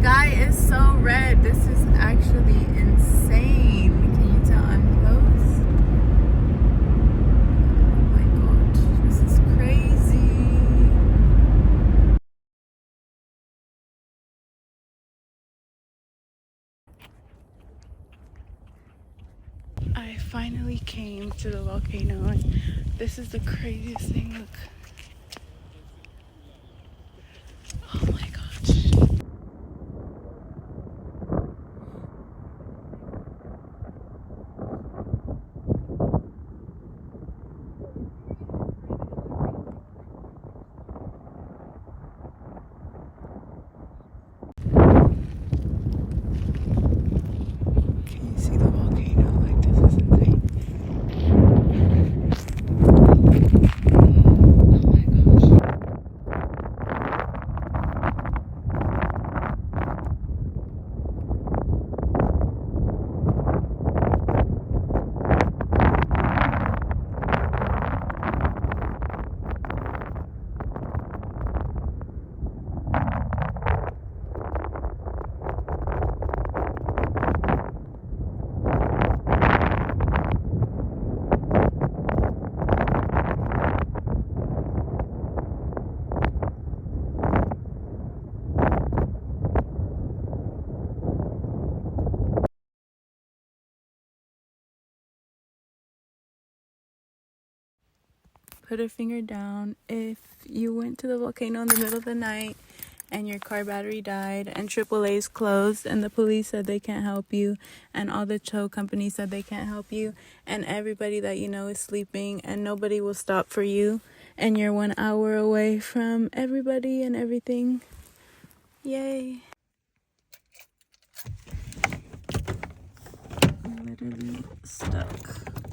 sky is so red. This is actually insane. Can you tell I'm close? Oh my god, this is crazy. I finally came to the volcano and this is the craziest thing. Look. Oh my gosh. Can you see the volcano? Like, this is insane. Put a finger down if you went to the volcano in the middle of the night and your car battery died and AAA is closed and the police said they can't help you and all the tow companies said they can't help you and everybody that you know is sleeping and nobody will stop for you and you're 1 hour away from everybody and everything. Yay. I'm literally stuck.